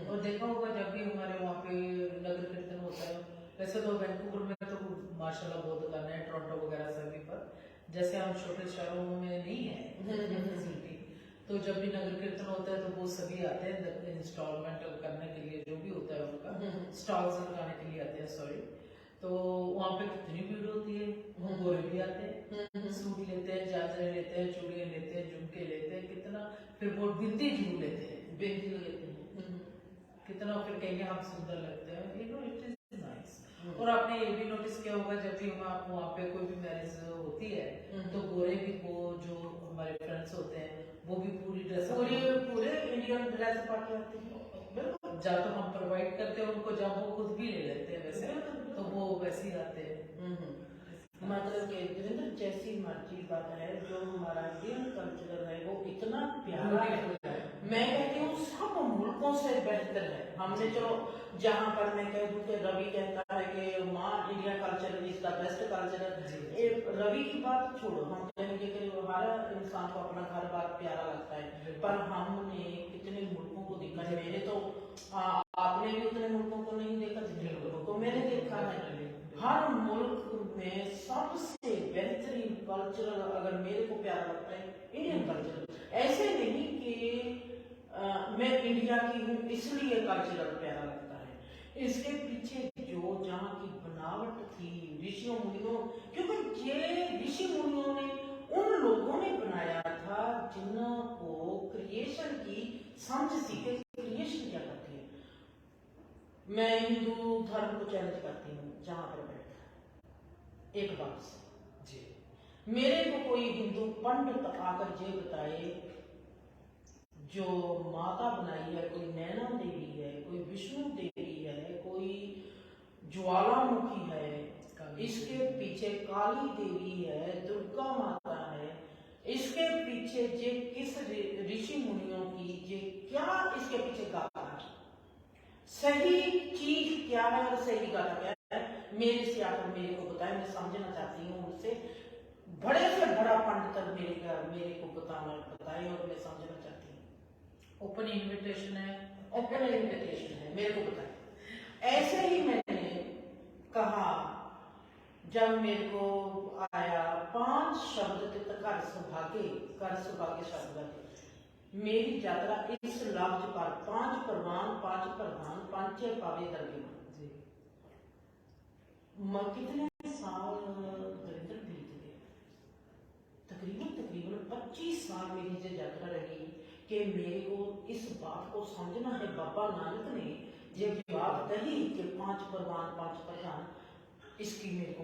और देखा होगा जब भी हमारे वहाँ पे नगर कीर्तन होता है, वैसे तो वैंकूवर में तो माशाल्लाह बहुत दुकान है, टोरंटो वगैरह सभी पर, जैसे हम छोटे शहरों में नहीं है फैसिलिटी, तो जब भी नगर कीर्तन होता है तो वो सभी आते हैं इंस्टॉलमेंट करने के लिए, जो भी होता है उनका स्टॉल्स लगाने के लिए आते हैं, सॉरी। तो वहाँ पे कितनी भीड़ होती है, वो गोरे भी आते हैं, सूट लेते हैं, जाजरे लेते हैं, चूड़ियाँ लेते हैं, झुमके लेते हैं, कितना, फिर वो बिंदी जरूर लेते हैं, बिंदी लेते हैं, कितना, फिर कहेंगे हम सुंदर लगते हैं, you know it is nice. और आपने ये भी नोटिस किया होगा जब भी हम वहाँ पे कोई भी मैरिज होती है तो गोरे भी, वो जो हमारे फ्रेंड्स होते हैं वो भी पूरी ड्रेस, पूरे इंडियन ड्रेस पार्टी आती है। बिल्कुल जा तो हम प्रोवाइड करते हैं उनको, जब वो खुद भी ले लेते हैं वैसे, तो वो वैसे ही आते हैं। मतलब कि दविंदर जैसी मर्जी बात है, जो हमारा इंडियन कल्चर है वो इतना प्यारा है, मैं कहती हूँ सब मुल्कों से बेहतर है। हमने चलो जहाँ पर मैं कह दूँ कि रवि कहता है कि माँ India culture is the best culture, Ravi की बात छोड़ो, हम कहेंगे कि हर इंसान को अपना घर बार प्यारा लगता है, पर हमने कितने मुल्कों को देखा है। मैंने तो आपने भी उतने मुल्कों को नहीं देखा जितने मुल्कों को मैंने देखा है। हर मुल्क में सबसे बेहतरीन कल्चर अगर मेरे को प्यारा लगता है इंडियन कल्चर। ऐसे नहीं कि मैं इंडिया की हूँ इसलिए कल्चरल प्यारा लगता है, इसके पीछे जो जहाँ की बनावट थी ऋषियों मुनियों, क्योंकि ये ऋषि मुनियों ने उन लोगों ने बनाया था जिनको क्रिएशन की समझ सीखे, क्रिएशन क्या करती है। मैं हिंदू धर्म को चैलेंज करती हूँ जहां पर बैठा एक बात से जी, मेरे को कोई हिंदू पंडित आकर ये बताए जो माता बनाई है, कोई नैना देवी है, कोई विष्णु देवी है, कोई ज्वालामुखी है, इसके पीछे काली देवी है, दुर्गा माता है, इसके पीछे जे किस ऋषि मुनियों की जे क्या इसके पीछे गाथा है, सही चीज क्या है और सही गाथा क्या है, मेरे से आकर मेरे को बताए। मैं समझना चाहती हूँ उनसे, बड़े से बड़ा पंडित मेरे को बताए और मैं समझना चाहती हूँ। ओपन इनविटेशन है, ओपन इनविटेशन है, मेरे को बताए। ऐसे ही मैंने कहा जब मेरे को आया 5 शब्द कर सौभाग्य शब्द, मेरी यात्रा इस लफ्ज पर 5 प्रवान 5 प्रधान 5 पावे दरगे जी। कितने साल दरिद्र बीत गए, तकरीबन 25 साल मेरी जो यात्रा रही कि मेरे को इस बात को समझना है। बाबा नानक ने जब बात कही कि 5 प्रवान 5 प्रधान, इसकी मेरे को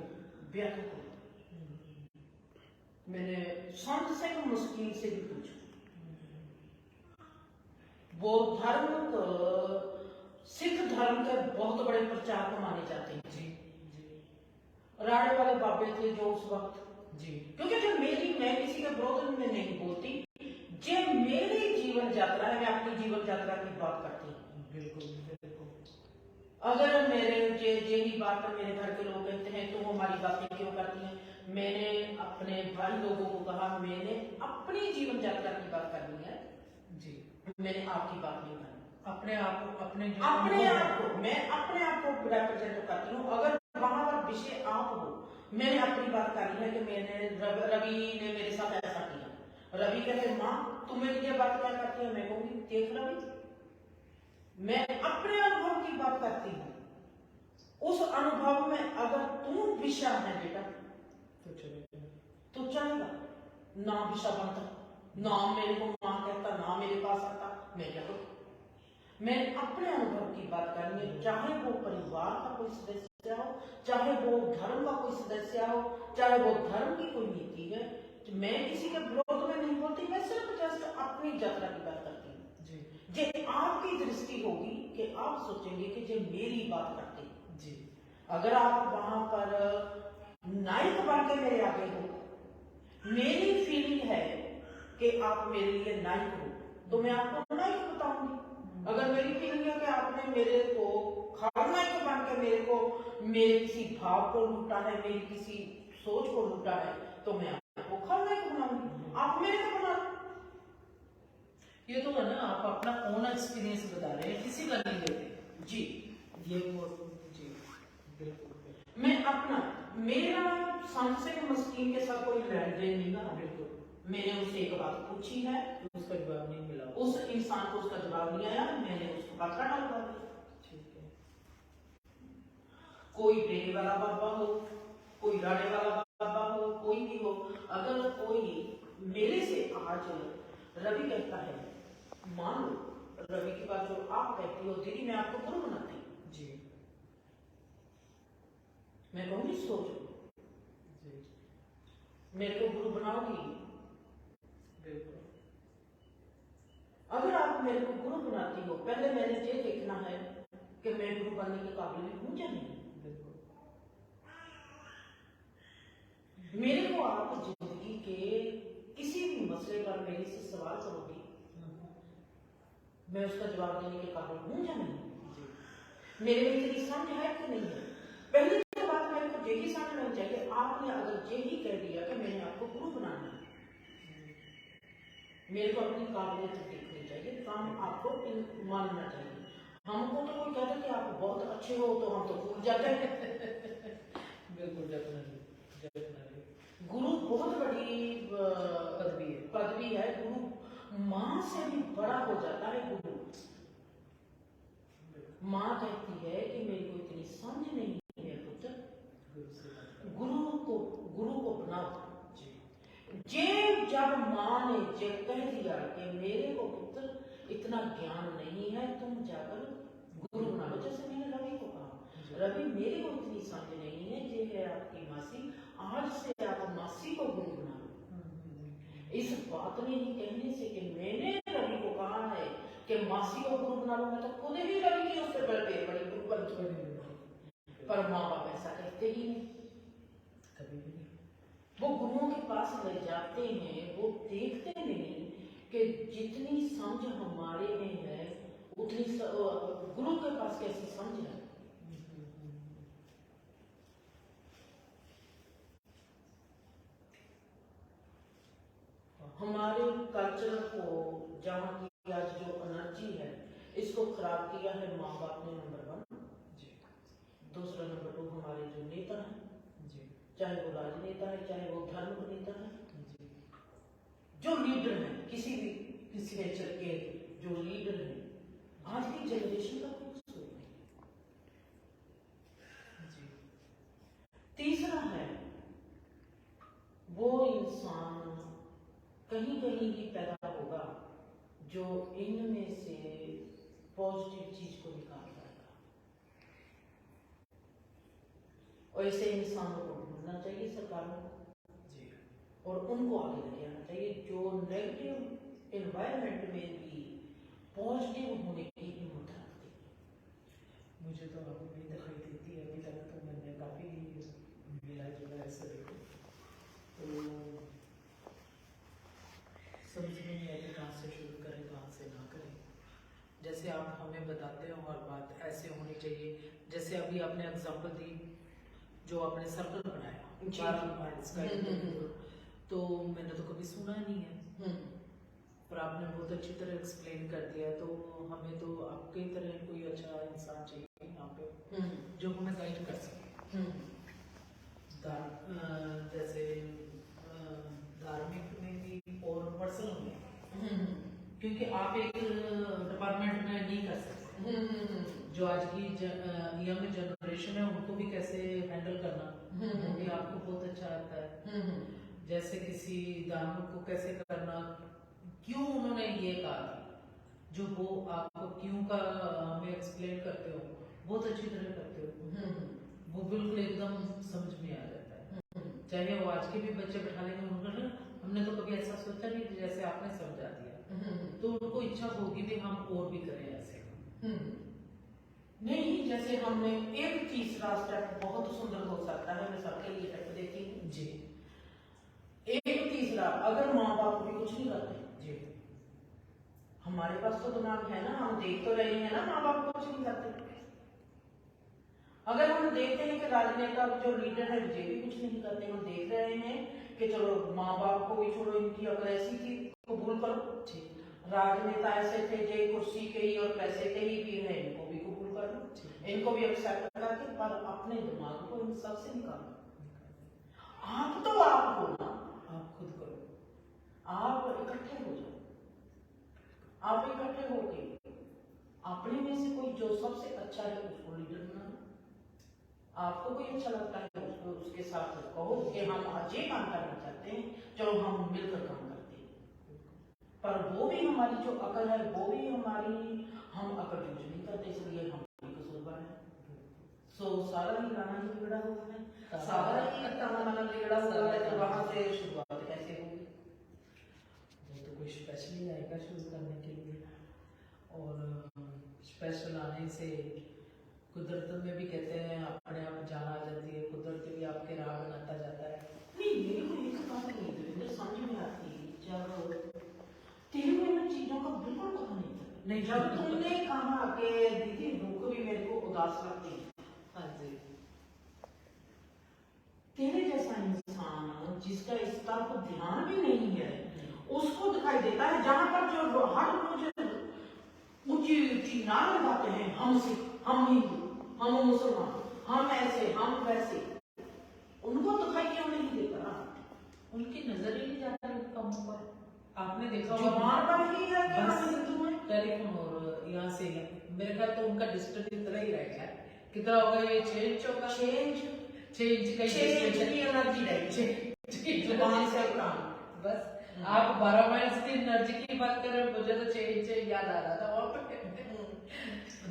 व्याख्या कर, मैंने संत से मुस्किन से भी पूछा। वो धर्म सिख धर्म के बहुत बड़े प्रचारक माने जाते हैं जी, राड़े वाले बाबे थे जो उस वक्त जी, क्योंकि जो मैं किसी के विरोध में नहीं बोलती, जो मेरी जीवन यात्रा है, मैं अपनी जीवन यात्रा की बात करती हूँ। बिल्कुल। अगर मेरे यही बात पर मेरे घर के लोग कहते हैं तुम हमारी बातें क्यों करती हैं, मैंने अपने भाई लोगों को कहा मैंने अपनी जीवन यात्रा की बात करनी है जी, मैंने आपकी बात नहीं करनी। अपने आप को मैं अपने आप को रिप्रेजेंट करती हूँ। अगर वहां पर विषय आप हो, मैंने अपनी बात करनी है कि मैंने रवि ने मेरे साथ ऐसा किया। रवि कहते माँ तुम मेरी ये बात क्या करती है, मैं कहूंगी देख रवि, मैं अपने अनुभव की बात करती हूँ, उस अनुभव में अगर तू विषय है बेटा तो चलेगा, ना विषय बनता, ना मेरे को माँ कहता, ना मेरे पास आता, मैं क्या करूँ। मैं अपने अनुभव की बात करनी है, चाहे वो परिवार का कोई सदस्य हो, चाहे वो धर्म का कोई सदस्य हो, चाहे वो धर्म की कोई नीति है, तो मैं किसी के विरोध में नहीं बोलती, मैं सिर्फ जस्ट अपनी यात्रा की बात करती हूँ जी। जे आपकी दृष्टि होगी कि आप सोचेंगे कि जे मेरी बात करते जी, अगर आप वहां पर नायक बन के मेरे आगे हो, मेरी फीलिंग है कि आप मेरे लिए नायक हो, तो मैं आपको नायक बताऊंगी। अगर मेरी फीलिंग है कि आपने मेरे को खलनायक बन के मेरे किसी भाव को लूटा है, मेरी किसी सोच को लूटा है, तो मैं आपको खलनायक बनाऊंगी, आप मेरे को बना। ये तो है ना, आप अपना ओन एक्सपीरियंस बता रहे हैं, किसी का नहीं लेते जी। ये वो जी बिल्कुल। मैं अपना, मेरा संत से मस्कीन के साथ कोई लेन देन नहीं ना, बिल्कुल। मैंने उससे एक बात पूछी है, उसका जवाब नहीं मिला, उस इंसान को उसका जवाब नहीं आया, मैंने उसको पकड़ा डाला। ठीक है। कोई प्रेमी वाला बाबा हो, कोई राड़े वाला बाबा हो, कोई भी हो, अगर कोई मेरे से आज रवि कहता है, मान लो रवि की बात जो आप कहती हो दीदी मैं आपको गुरु बनाती हूँ जी, मैं कहूंगी सोचो जी, मेरे को गुरु बनाओगी, बिल्कुल। अगर आप मेरे को गुरु बनाती हो, पहले मैंने ये देखना है कि मैं गुरु बनने के काबिल हूँ या नहीं। मेरे को आप जिंदगी के किसी भी मसले पर मेरे से सवाल करोगे, मैं उसका जवाब देने के काबिल हूँ या नहीं। मेरे में इतनी समझ है कि नहीं है। पहली तो बात मेरे को यही समझ होनी चाहिए, आपने अगर यही कह दिया कि मैंने आपको गुरु बनाना है, मेरे को अपनी काबिलियत देखनी चाहिए, काम आपको मानना चाहिए। हमको तो कोई कहता कि आप बहुत अच्छे हो तो हम तो भूल जाते हैं। बिल्कुल डेफिनेटली। गुरु बहुत बड़ी पदवी है। गुरु माँ से भी बड़ा हो जाता है। गुरु माँ कहती है कि मेरे को इतनी समझ नहीं है पुत्र, गुरु को बनाओ। जे जब माँ ने जे कह दिया कि मेरे को पुत्र इतना ज्ञान नहीं है, तुम जाकर गुरु बना लो। जैसे मैंने रवि को कहा, रवि मेरे को इतनी समझ नहीं है, ये है आपकी मासी, आज से आप मासी को गुरु बना लो। इस बात में ही कहने से कि मैंने रवि को कहा है कि मासी को गुरु बना लो, मैं तो खुद ही रवि की उससे बड़े गुरु बन चुके। पर माँ बाप ऐसा कहते ही नहीं, कभी भी नहीं। वो गुरुओं के पास ले जाते हैं, वो देखते नहीं कि जितनी समझ हमारे में है उतनी गुरु के पास कैसी समझ है। हमारे कल्चर को, जहाँ की आज जो एनर्जी है, इसको खराब किया है माँ बाप ने, नंबर 1। दूसरा नंबर 2 हमारे जो नेता हैं, चाहे वो राजनेता है, चाहे वो धर्म नेता है, जो लीडर हैं, किसी नेचर के जो लीडर हैं, आज की जनरेशन का कोई कसूर नहीं। तीसरा है वो इंसान कहीं कहीं ही पैदा होगा जो इनमें से पॉजिटिव चीज को निकाल पाएगा, और ऐसे इंसानों को ढूंढना चाहिए सरकारों को, और उनको आगे लेके आना चाहिए जो नेगेटिव एनवायरनमेंट में भी पॉजिटिव होने की हिम्मत रखते हैं। मुझे तो अभी भी दिखाई देती है, अभी तक तो मैंने काफ़ी मिला जुला ऐसे देखो तो समझ में नहीं आती कहाँ से शुरू करें कहाँ से ना करें। जैसे आप हमें बताते हो और बात ऐसे होनी चाहिए, जैसे अभी आपने एग्जांपल दी जो आपने सर्कल बनाया 12 माइल्स का, तो मैंने तो कभी सुना नहीं है, पर आपने बहुत अच्छी तरह एक्सप्लेन कर दिया। तो हमें तो आपकी तरह कोई अच्छा इंसान चाहिए यहाँ पे जो हमें गाइड कर सके। जैसे धार्मिक में भी और पर्सनल में, क्योंकि आप एक डिपार्टमेंट में नहीं कर सकते। जो आज की यंग जनरेशन है उनको भी कैसे हैंडल करना वो भी आपको बहुत अच्छा आता है। जैसे किसी धार्मिक को कैसे करना, क्यों उन्होंने ये कहा, जो वो आपको क्यों का हमें एक्सप्लेन करते हो, बहुत अच्छी तरह करते हो, वो बिल्कुल एकदम समझ में आ जाता है। चाहे वो आज के भी बच्चे बैठा लेंगे, उन्होंने हमने तो कभी ऐसा सोचा नहीं, जैसे आपने समझा दिया, तो उनको इच्छा होगी भी हम और भी करें ऐसे। नहीं, जैसे हमने एक तीसरा स्टेप बहुत सुंदर हो सकता है, मैं सबके लिए टिप देती हूँ जी। एक तीसरा, अगर माँ बाप भी कुछ नहीं करते जी, हमारे पास तो दिमाग है ना, हम देख तो रहे हैं ना माँ बाप कुछ नहीं करते। अगर हम देखते हैं कि राजनेता जो लीडर है ये भी कुछ नहीं करते, हम देख रहे हैं कि चलो माँ बाप को भी छोड़ो, इनकी अगर ऐसी थी कबूल करो, राजनेता ऐसे थे जे कुर्सी के ही और पैसे के ही भी है, इनको भी कबूल कर लो, इनको भी एक्सेप्ट करके, पर अपने दिमाग को इन सबसे निकालो। आप तो आप हो ना, आप खुद करो, आप इकट्ठे हो जाओ, आप इकट्ठे होके अपने में से कोई जो सबसे अच्छा है उसको लीडर बनाना। आपको कोई अच्छा लगता है उसको उसके साथ कहो कि हम आज ये काम करना चाहते हैं, चलो हम मिलकर काम करते हैं। पर वो भी हमारी जो अकल है वो भी हमारी, हम अकल यूज नहीं करते, इसलिए हम कसूरवार है। सो सारा ही गाना ही बिगड़ा हुआ है, सारा ही तमाम बिगड़ा हुआ है, तो वहां से शुरुआत कैसे होगी? वो तो कोई स्पेशली आएगा शुरू करने के लिए। और स्पेशल आने से कुदरत में भी कहते हैं अपने आप जान आ जाती है, कुदरत भी आपके राह बनाता जाता है। नहीं मेरे को एक बात नहीं दविंदर समझ में आती, जब तेरे को इन चीजों का बिल्कुल पता नहीं था। नहीं, जब तुमने कहा कि दीदी रुक भी मेरे को उदास लगती है, हाँ जी, तेरे जैसा इंसान जिसका इस तरफ ध्यान भी नहीं है, उसको दिखाई देता है जहां पर जो हर रोज ऊंची ऊंची नारे लगाते हैं, हम सिख, हम हिंदू, हम मुसलमान, हम ऐसे, हम वैसे, उनको दिखाई क्यों नहीं देता? उनकी नजर ही नहीं जाती उन कामों पर। आपने देखा जुबान पर ही है कि बस हम हिंदू हैं। टेलीफोन और यहाँ से मेरे ख्याल तो उनका डिस्टेंस इतना ही रह गया है। कितना होगा ये 6 इंच होगा, चेंज 6 इंच का 6 इंच की एनर्जी रहेगी जुबान से काम। बस आप 12 माइल्स की एनर्जी की बात कर रहे हो, मुझे तो 6 इंच याद आ रहा था। और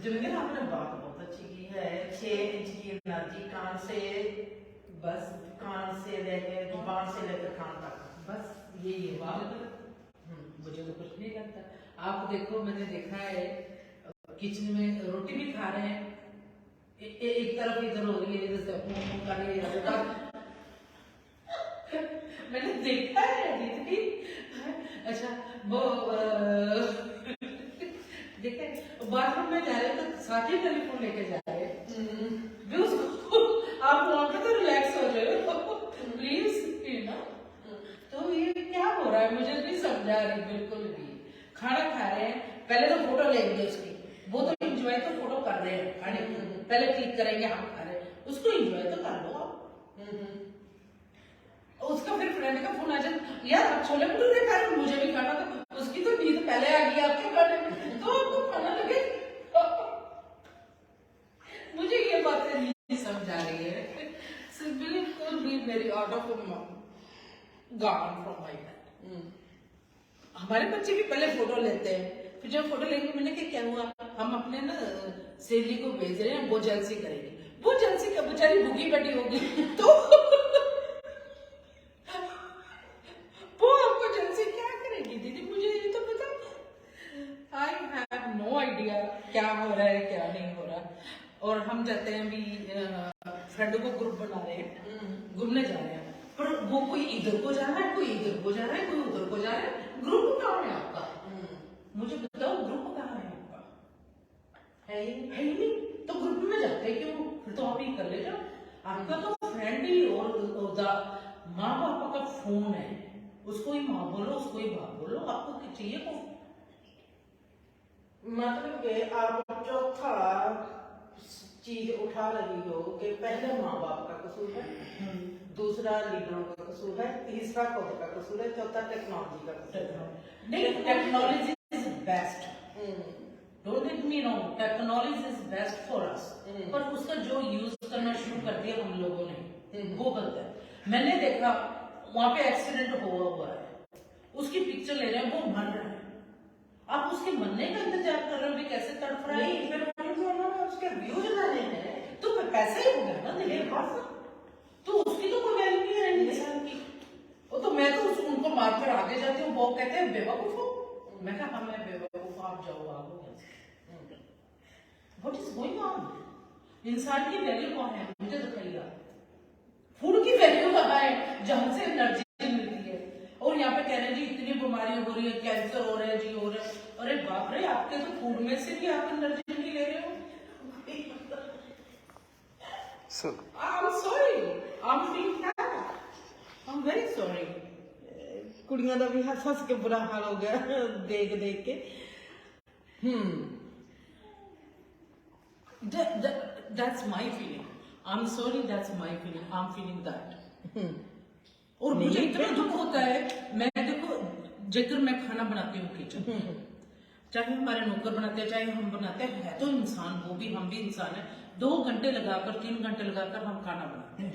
दविंदर आपने बात बहुत अच्छी की है, 6 इंच की एनर्जी कान से, बस कान से लेकर जुबान से लेकर कान तक, बस यही है बात। मुझे तो कुछ नहीं लगता। आप देखो, मैंने देखा है किचन में रोटी भी खा रहे हैं, एक तरफ इधर हो रही है, जैसे कर रही है। मैंने देखा है दीदी। अच्छा वो देखा बाथरूम में जा रहे तो साथ ही टेलीफोन लेके जा रहे हैं। भी उसको आप वहां पे तो रिलैक्स हो रहे हो प्लीज, यू नो। तो ये क्या हो रहा है मुझे नहीं समझा रही बिल्कुल भी। खाना खा रहे हैं, पहले तो फोटो लेंगे उसकी, वो तो एंजॉय तो फोटो कर रहे हैं खाने की, पहले क्लिक करेंगे हम खा रहे हैं, उसको एंजॉय तो कर लो आप। उसका फिर फ्रेंड का फोन आ जाए, यार आप छोले भटूरे खा रहे, मुझे भी खाना था। उसकी तो नींद पहले आ गई आपके खाने में, तो आपको खाना लगे। मुझे ये बातें नहीं समझ आ रही है। बिल्कुल भी मेरी out of gone from my mind. हमारे बच्चे भी पहले फोटो लेते हैं, फिर जब फोटो लेंगे मैंने कहा क्या हुआ, हम अपने ना सहेली को भेज रहे हैं, वो जेलसी करेगी। वो जेलसी का बेचारी भूखी बैठी होगी तो वो आपको जेलसी क्या करेगी दीदी, मुझे ये तो पता। आई हैव नो आइडिया क्या हो रहा है क्या नहीं हो रहा। और हम जाते हैं भी फ्रेंड को ग्रुप बना रहे हैं, घूमने जा रहे हैं, पर वो कोई इधर को जा रहा है, कोई इधर को जा रहा है, कोई उधर को जा रहा है। ग्रुप कहाँ है आपका? मुझे बताओ ग्रुप कहाँ है आपका? है ही नहीं, तो ग्रुप में जाते क्यों? फिर तो आप ही कर ले जाओ। आपका तो फ्रेंड ही और माँ बाप का फोन है, उसको ही माँ बोलो, उसको ही बाप बोलो, आपको क्या चाहिए कौन? मतलब कि आप चौथा चीज उठा रही हो कि पहले माँ बाप का कसूर है, दूसरा लीडरों का कसूर है, तीसरा खुद का कसूर है, चौथा टेक्नोलॉजी का कसूर है। नहीं, technology is best, don't get me wrong, technology is best for us, पर उसका जो यूज करना शुरू कर दिया हम लोगों ने, वो गलत है। मैंने देखा वहां पे एक्सीडेंट हुआ है, उसकी पिक्चर ले रहे हैं, वो मर रहा है, आप उसके मरने का इंतजार कर रहे हो भी कैसे तड़प रहा है? नहीं, फिर उसके व्यूज लाने हैं तो पैसा ही हो गया ना मेरे पास, तो उसकी तो कोई वैल्यू नहीं है इंसान की। वो तो मैं तो उनको मारकर आगे जाती हूँ, वो कहते हैं बेवकूफ हो। मैं कहा हाँ मैं बेवकूफ, आप जाओ भागो। What is going on? इंसान की वैल्यू कहाँ है मुझे दिखाइए। फूड की वैल्यू कहाँ है जहां से एनर्जी मिलती है? और यहाँ पे कह रहे हैं जी इतनी बीमारी हो रही है, कैंसर हो रहा है जी, हो रहा है। अरे बाप रे, आपके तो फूड में से भी आप एनर्जी नहीं ले रहे हो। So, I'm sorry, I'm being bad. I'm very sorry. कुड़ियां दा भी हंस के बुरा हाल हो गया देख देख के। That's my feeling. I'm sorry, that's my feeling. I'm feeling that. और मुझे इतना दुख होता है, मैं देखो जेकर मैं खाना बनाती हूँ किचन, चाहे हमारे नौकर बनाते हैं चाहे हम बनाते हैं, है तो इंसान, वो भी हम भी इंसान है। 2 घंटे लगाकर 3 घंटे लगाकर हम खाना बनाते हैं।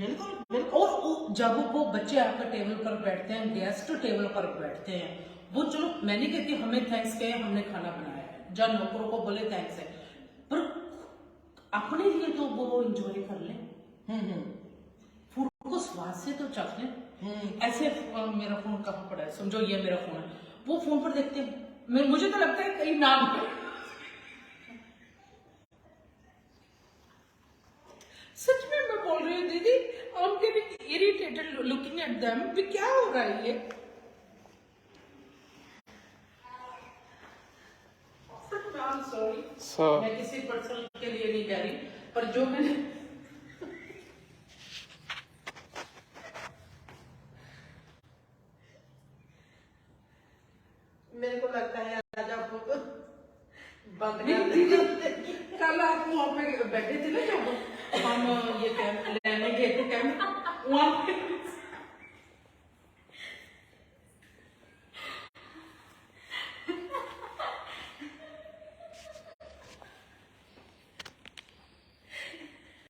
बिल्कुल। और जब वो बच्चे आकर टेबल पर बैठते हैं, गेस्ट टेबल पर बैठते हैं, वो चलो मैं नहीं कहती हमें थैंक्स कहे, हमने खाना बनाया है, जब नौकरों को बोले थैंक्स है, पर अपने लिए तो वो एंजॉय कर लें, फूड को स्वाद से तो चख लें। ऐसे मेरा फोन कहाँ पड़ा है, समझो ये मेरा फोन है, वो फोन पर देखते हैं, मुझे तो लगता है कहीं नाम सच में मैं बोल रही हूँ दीदी, I am getting irritated looking at them. भी क्या हो रहा है ये? सच में आई एम सॉरी, So- मैं किसी पर्सन के लिए नहीं कह रही, पर जो मैंने मेरे को लगता है आज आपको तो बंद नहीं, कर दीदी, देंगे। कल आप वहाँ पे बैठे थे ना जब हम ये कैंप